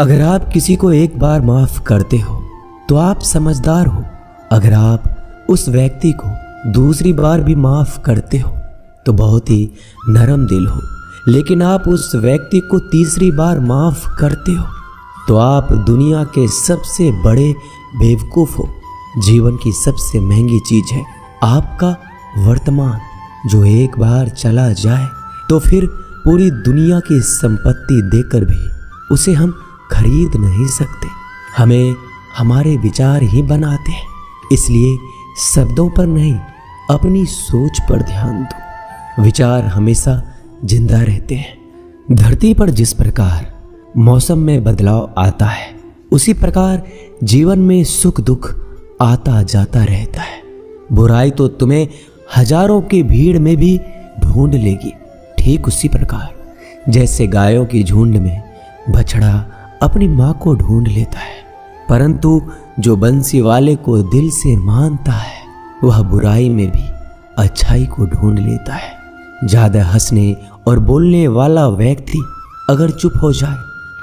अगर आप किसी को एक बार माफ करते हो तो आप समझदार हो। अगर आप उस व्यक्ति को दूसरी बार भी माफ करते हो तो बहुत ही नरम दिल हो। लेकिन आप उस व्यक्ति को तीसरी बार माफ करते हो तो आप दुनिया के सबसे बड़े बेवकूफ हो। जीवन की सबसे महंगी चीज है आपका वर्तमान, जो एक बार चला जाए तो फिर पूरी दुनिया की संपत्ति देकर भी उसे हम खरीद नहीं सकते। हमें हमारे विचार ही बनाते हैं, इसलिए शब्दों पर नहीं अपनी सोच पर ध्यान दो। विचार हमेशा जिंदा रहते हैं। धरती पर जिस प्रकार मौसम में बदलाव आता है उसी प्रकार जीवन में सुख दुख आता जाता रहता है। बुराई तो तुम्हें हजारों की भीड़ में भी ढूंढ लेगी, ठीक उसी प्रकार जैसे गायों की झुंड में बछड़ा अपनी मां को ढूंढ लेता है। परंतु जो बंसी वाले को दिल से मानता है वह बुराई में भी अच्छाई को ढूंढ लेता है। ज्यादा हंसने और बोलने वाला व्यक्ति अगर चुप हो जाए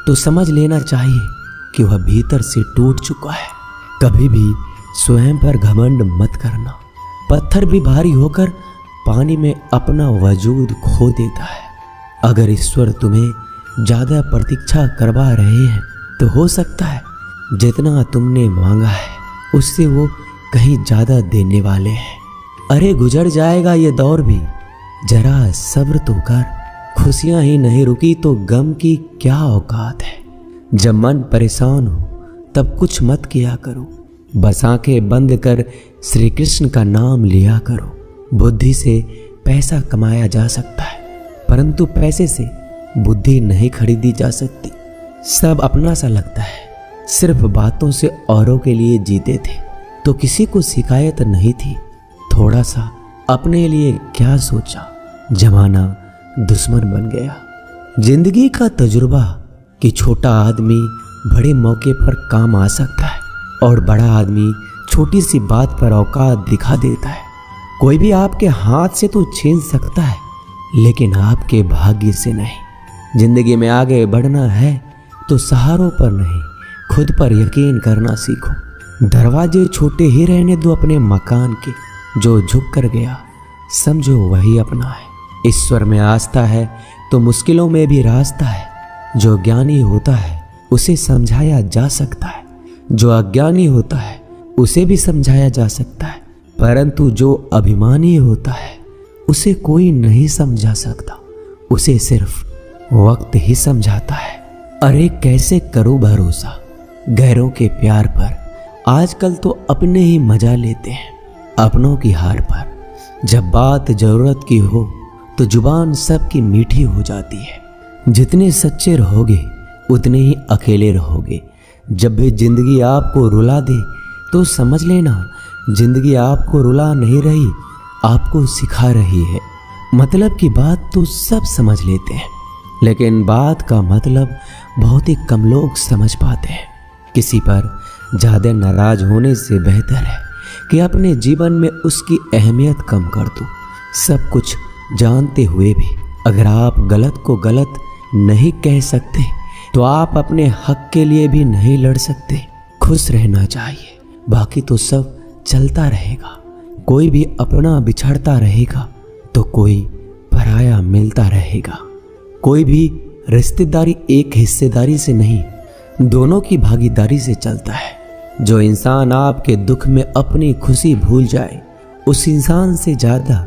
तो समझ लेना चाहिए कि वह भीतर से टूट चुका है। कभी भी स्वयं पर घमंड मत करना। पत्थर भी भारी होकर पानी में अपना वजूद खो देता है। अगर ईश्वर तुम्हें ज्यादा प्रतीक्षा करवा रहे हैं तो हो सकता है जितना तुमने मांगा है उससे वो कहीं ज्यादा देने वाले हैं। अरे गुजर जाएगा ये दौर भी, जरा सब्र तो कर। खुशियां ही नहीं रुकी तो गम की क्या औकात है। जब मन परेशान हो तब कुछ मत किया करो, बस आंखें बंद कर श्री कृष्ण का नाम लिया करो। बुद्धि से पैसा कमाया जा सकता है परंतु पैसे से बुद्धि नहीं खरीदी जा सकती। सब अपना सा लगता है। सिर्फ बातों से औरों के लिए जीते थे तो किसी को शिकायत नहीं थी। थोड़ा सा अपने लिए क्या सोचा, जमाना दुश्मन बन गया। जिंदगी का तजुर्बा कि छोटा आदमी बड़े मौके पर काम आ सकता है और बड़ा आदमी छोटी सी बात पर औकात दिखा देता है। कोई भी आपके हाथ से तो छीन सकता है लेकिन आपके भाग्य से नहीं। जिंदगी में आगे बढ़ना है तो सहारों पर नहीं खुद पर यकीन करना सीखो। दरवाजे छोटे ही रहने दो अपने मकान के, जो झुक कर गया समझो वही अपना है। ईश्वर में आस्था है तो मुश्किलों में भी रास्ता है। जो ज्ञानी होता है उसे समझाया जा सकता है, जो अज्ञानी होता है उसे भी समझाया जा सकता है, परंतु जो अभिमानी होता है उसे कोई नहीं समझा सकता, उसे सिर्फ वक्त ही समझाता है। अरे कैसे करो भरोसा गैरों के प्यार पर। आजकल तो अपने ही मजा लेते हैं अपनों की हार पर। जब बात जरूरत की हो तो जुबान सबकी मीठी हो जाती है। जितने सच्चे रहोगे उतने ही अकेले रहोगे। जब भी जिंदगी आपको रुला दे तो समझ लेना जिंदगी आपको रुला नहीं रही, आपको सिखा रही है। मतलब की बात तो सब समझ लेते हैं लेकिन बात का मतलब बहुत ही कम लोग समझ पाते हैं। किसी पर ज्यादा नाराज होने से बेहतर है कि अपने जीवन में उसकी अहमियत कम कर दो। सब कुछ जानते हुए भी अगर आप गलत को गलत नहीं कह सकते तो आप अपने हक के लिए भी नहीं लड़ सकते। खुश रहना चाहिए, बाकी तो सब चलता रहेगा। कोई भी अपना बिछड़ता रहेगा तो कोई पराया मिलता रहेगा। कोई भी रिश्तेदारी एक हिस्सेदारी से नहीं, दोनों की भागीदारी से चलता है। जो इंसान आपके दुख में अपनी खुशी भूल जाए उस इंसान से ज्यादा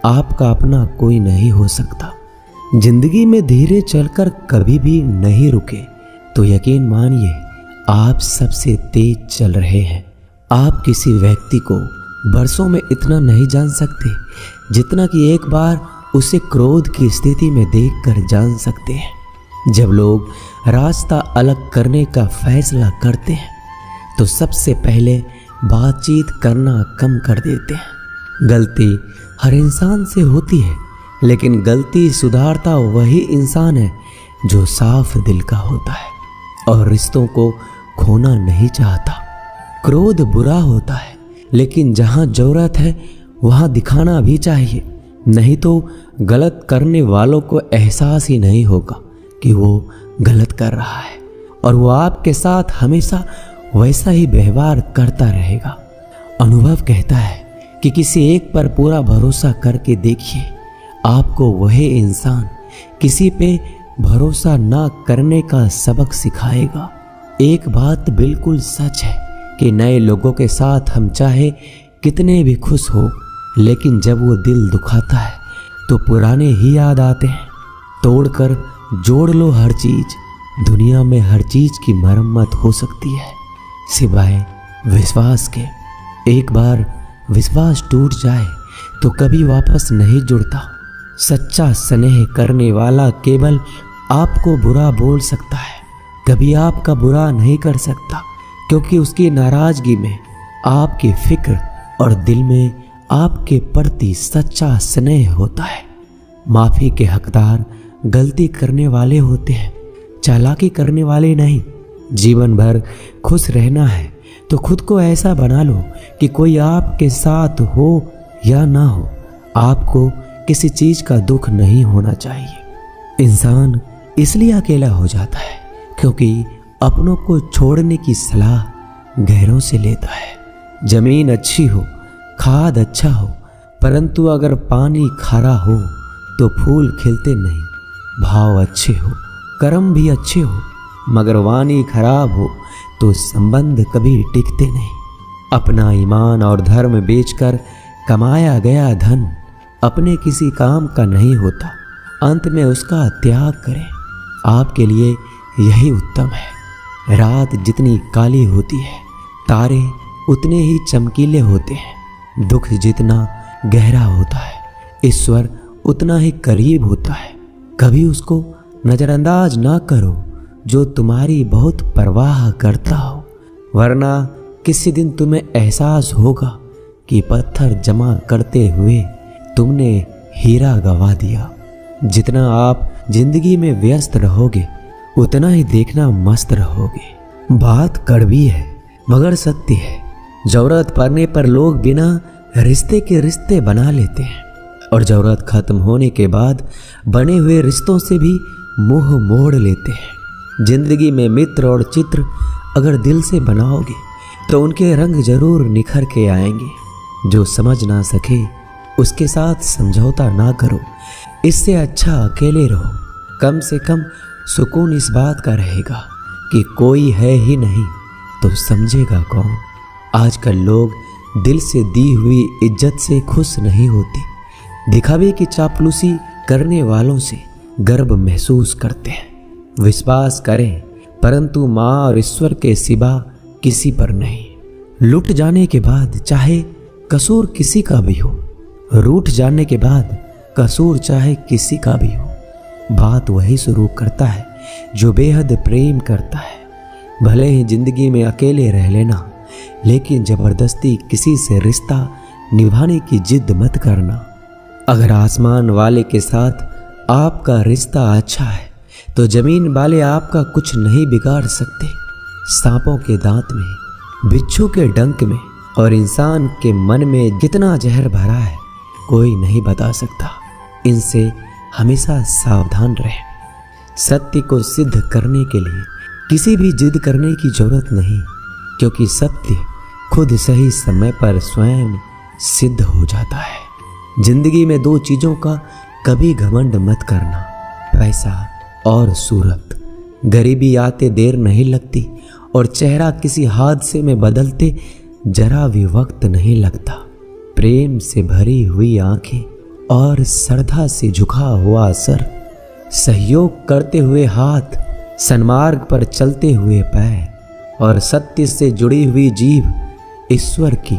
आपका अपना कोई नहीं हो सकता। जिंदगी में धीरे चलकर कभी भी नहीं रुके तो यकीन मानिए आप सबसे तेज चल रहे हैं। आप किसी व्यक्ति को बरसों में इतना नहीं जान सकते जितना कि एक बार उसे क्रोध की स्थिति में देखकर जान सकते हैं। जब लोग रास्ता अलग करने का फैसला करते हैं तो सबसे पहले बातचीत करना कम कर देते हैं। गलती हर इंसान से होती है लेकिन गलती सुधारता वही इंसान है जो साफ दिल का होता है और रिश्तों को खोना नहीं चाहता। क्रोध बुरा होता है लेकिन जहां जरूरत है वहां दिखाना भी चाहिए, नहीं तो गलत करने वालों को एहसास ही नहीं होगा कि वो गलत कर रहा है और वो आपके साथ हमेशा वैसा ही व्यवहार करता रहेगा। अनुभव कहता है कि किसी एक पर पूरा भरोसा करके देखिए, आपको वही इंसान किसी पे भरोसा ना करने का सबक सिखाएगा। एक बात बिल्कुल सच है कि नए लोगों के साथ हम चाहे कितने भी खुश हो, लेकिन जब वो दिल दुखाता है तो पुराने ही याद आते हैं। तोड़कर जोड़ लो हर चीज, दुनिया में हर चीज की मरम्मत हो सकती है सिवाय विश्वास के। एक बार विश्वास टूट जाए तो कभी वापस नहीं जुड़ता। सच्चा स्नेह करने वाला केवल आपको बुरा बोल सकता है, कभी आपका बुरा नहीं कर सकता, क्योंकि उसकी नाराजगी में आपकी फिक्र और दिल में आपके प्रति सच्चा स्नेह होता है। माफी के हकदार गलती करने वाले होते हैं, चालाकी करने वाले नहीं। जीवन भर खुश रहना है तो खुद को ऐसा बना लो कि कोई आपके साथ हो या ना हो, आपको किसी चीज का दुख नहीं होना चाहिए। इंसान इसलिए अकेला हो जाता है क्योंकि अपनों को छोड़ने की सलाह गैरों से लेता है। जमीन अच्छी हो, खाद अच्छा हो, परंतु अगर पानी खारा हो तो फूल खिलते नहीं। भाव अच्छे हो, कर्म भी अच्छे हो, मगर वाणी खराब हो तो संबंध कभी टिकते नहीं। अपना ईमान और धर्म बेचकर कमाया गया धन अपने किसी काम का नहीं होता, अंत में उसका त्याग करें। आपके लिए यही उत्तम है। रात जितनी काली होती है, तारे उतने ही चमकीले होते हैं। दुख जितना गहरा होता है, ईश्वर उतना ही करीब होता है। कभी उसको नजरअंदाज ना करो जो तुम्हारी बहुत परवाह करता हो, वरना किसी दिन तुम्हें एहसास होगा कि पत्थर जमा करते हुए तुमने हीरा गवा दिया। जितना आप जिंदगी में व्यस्त रहोगे उतना ही देखना मस्त रहोगे। बात कड़वी है मगर सत्य है। जरूरत पड़ने पर लोग बिना रिश्ते के रिश्ते बना लेते हैं और जरूरत खत्म होने के बाद बने हुए रिश्तों से भी मुंह मोड़ लेते हैं। जिंदगी में मित्र और चित्र अगर दिल से बनाओगे तो उनके रंग जरूर निखर के आएंगे। जो समझ ना सके उसके साथ समझौता ना करो, इससे अच्छा अकेले रहो। कम से कम सुकून इस बात का रहेगा कि कोई है ही नहीं तो समझेगा कौन। आजकल लोग दिल से दी हुई इज्जत से खुश नहीं होते, दिखावे की चापलूसी करने वालों से गर्व महसूस करते हैं। विश्वास करें परंतु माँ और ईश्वर के सिवा किसी पर नहीं। लुट जाने के बाद चाहे कसूर किसी का भी हो, रूठ जाने के बाद कसूर चाहे किसी का भी हो, बात वही शुरू करता है जो बेहद प्रेम करता है। भले ही जिंदगी में अकेले रह लेना, लेकिन जबरदस्ती किसी से रिश्ता निभाने की जिद मत करना। अगर आसमान वाले के साथ आपका रिश्ता अच्छा है तो जमीन वाले आपका कुछ नहीं बिगाड़ सकते। सांपों के दांत में, बिच्छू के डंक में और इंसान के मन में कितना जहर भरा है कोई नहीं बता सकता। इनसे हमेशा सावधान रहें। सत्य को सिद्ध करने के लिए किसी भी जिद करने की जरूरत नहीं, क्योंकि सत्य खुद सही समय पर स्वयं सिद्ध हो जाता है। जिंदगी में दो चीजों का कभी घमंड मत करना, पैसा और सूरत। गरीबी आते देर नहीं लगती और चेहरा किसी हादसे में बदलते जरा भी वक्त नहीं लगता। प्रेम से भरी हुई आंखें और श्रद्धा से झुका हुआ सर, सहयोग करते हुए हाथ, सन्मार्ग पर चलते हुए पैर और सत्य से जुड़ी हुई जीभ ईश्वर की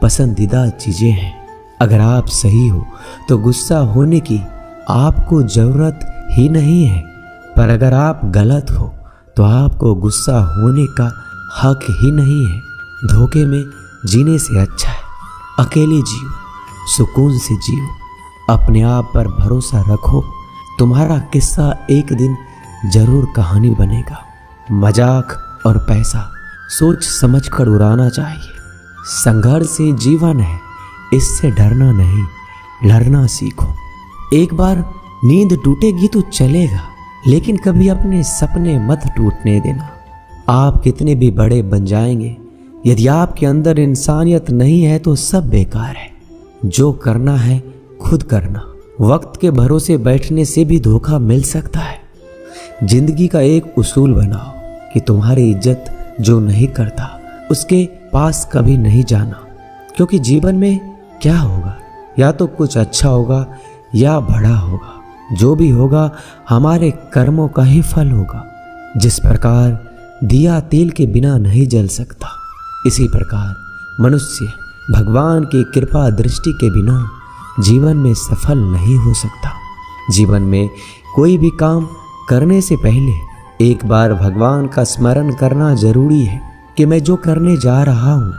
पसंदीदा चीजें हैं। अगर आप सही हो तो गुस्सा होने की आपको जरूरत ही नहीं है, पर अगर आप गलत हो तो आपको गुस्सा होने का हक ही नहीं है। धोखे में जीने से अच्छा है अकेले जियो, सुकून से जियो, अपने आप पर भरोसा रखो। तुम्हारा किस्सा एक दिन जरूर कहानी बनेगा। मजाक और पैसा सोच समझ कर उड़ाना चाहिए। संघर्ष से जीवन है, इससे डरना नहीं, लड़ना सीखो। एक बार नींद टूटेगी तो चलेगा, लेकिन कभी अपने सपने मत टूटने देना। आप कितने भी बड़े बन जाएंगे, यदि आपके अंदर इंसानियत नहीं है तो सब बेकार है। जो करना है खुद करना। वक्त के भरोसे बैठने से भी धोखा मिल सकता है। जिंदगी का एक उसूल बनाओ कि तुम्हारी इज्जत जो नहीं करता उसके पास कभी नहीं जाना, क्योंकि जीवन में क्या होगा, या तो कुछ अच्छा होगा या बड़ा होगा। जो भी होगा हमारे कर्मों का ही फल होगा। जिस प्रकार दिया तेल के बिना नहीं जल सकता, इसी प्रकार मनुष्य भगवान की कृपा दृष्टि के बिना जीवन में सफल नहीं हो सकता। जीवन में कोई भी काम करने से पहले एक बार भगवान का स्मरण करना जरूरी है कि मैं जो करने जा रहा हूँ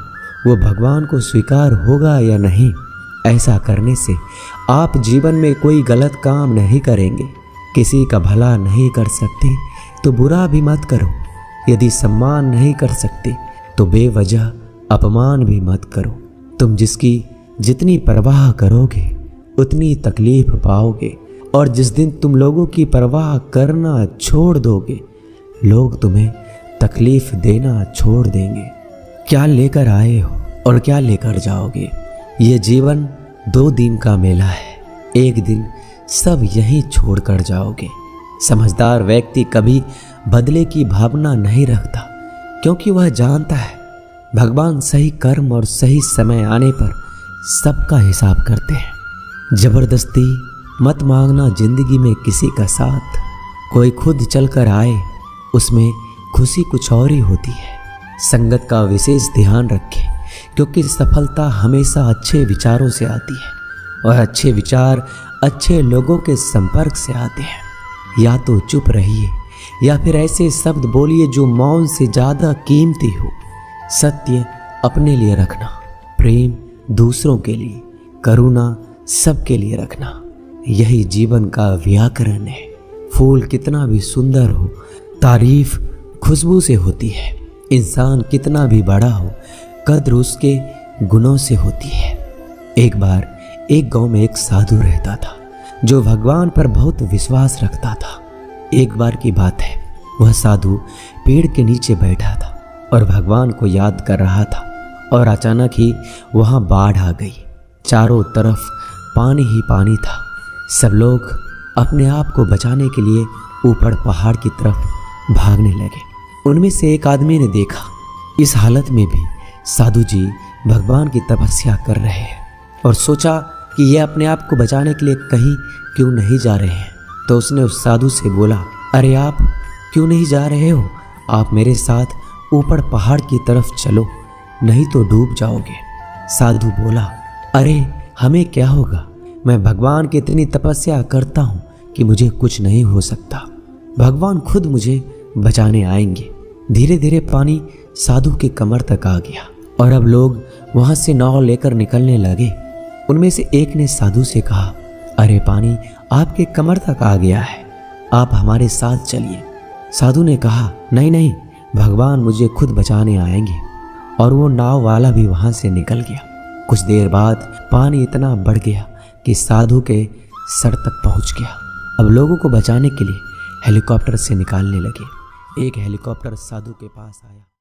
वो भगवान को स्वीकार होगा या नहीं। ऐसा करने से आप जीवन में कोई गलत काम नहीं करेंगे। किसी का भला नहीं कर सकते तो बुरा भी मत करो। यदि सम्मान नहीं कर सकते तो बेवजह अपमान भी मत करो। तुम जिसकी जितनी परवाह करोगे उतनी तकलीफ पाओगे, और जिस दिन तुम लोगों की परवाह करना छोड़ दोगे, लोग तुम्हें तकलीफ देना छोड़ देंगे। क्या लेकर आए हो और क्या लेकर जाओगे? ये जीवन 2 दिन का मेला है। एक दिन सब यहीं छोड़ कर जाओगे। समझदार व्यक्ति कभी बदले की भावना नहीं रखता, क्योंकि वह जानता है भगवान सही कर्म और सही समय आने पर सबका हिसाब करते हैं। जबरदस्ती मत मांगना जिंदगी में किसी का साथ। कोई खुद चलकर आए उसमें खुशी कुछ और ही होती है। संगत का विशेष ध्यान रखें, क्योंकि सफलता हमेशा अच्छे विचारों से आती है, और अच्छे विचार अच्छे लोगों के संपर्क से आते हैं। या तो चुप रहिए या फिर ऐसे शब्द बोलिए जो मौन से ज़्यादा कीमती हो। सत्य अपने लिए रखना, प्रेम दूसरों के लिए, करुणा सबके लिए रखना, यही जीवन का व्याकरण है। फूल कितना भी सुंदर हो, तारीफ खुशबू से होती है। इंसान कितना भी बड़ा हो, कद्र उसके गुणों से होती है। एक बार एक गांव में एक साधु रहता था जो भगवान पर बहुत विश्वास रखता था। एक बार की बात है, वह साधु पेड़ के नीचे बैठा था और भगवान को याद कर रहा था, और अचानक ही वहां बाढ़ आ गई। चारों तरफ पानी ही पानी था। सब लोग अपने आप को बचाने के लिए ऊपर पहाड़ की तरफ भागने लगे। उनमें से एक आदमी ने देखा इस हालत में भी साधु जी भगवान की तपस्या कर रहे हैं, और सोचा कि ये अपने आप को बचाने के लिए कहीं क्यों नहीं जा रहे हैं। तो उसने उस साधु से बोला, अरे आप क्यों नहीं जा रहे हो? आप मेरे साथ ऊपर पहाड़ की तरफ चलो, नहीं तो डूब जाओगे। साधु बोला, अरे हमें क्या होगा, मैं भगवान की इतनी तपस्या करता हूँ कि मुझे कुछ नहीं हो सकता। भगवान खुद मुझे बचाने आएंगे। धीरे धीरे पानी साधु की कमर तक आ गया, और अब लोग वहां से नाव लेकर निकलने लगे। उनमें से एक ने साधु से कहा, अरे पानी आपके कमर तक आ गया है, आप हमारे साथ चलिए। साधु ने कहा, नहीं नहीं, भगवान मुझे खुद बचाने आएंगे। और वो नाव वाला भी वहां से निकल गया। कुछ देर बाद पानी इतना बढ़ गया कि साधु के सर तक पहुंच गया। अब लोगों को बचाने के लिए हेलीकॉप्टर से निकालने लगे। एक हेलीकॉप्टर साधु के पास आया।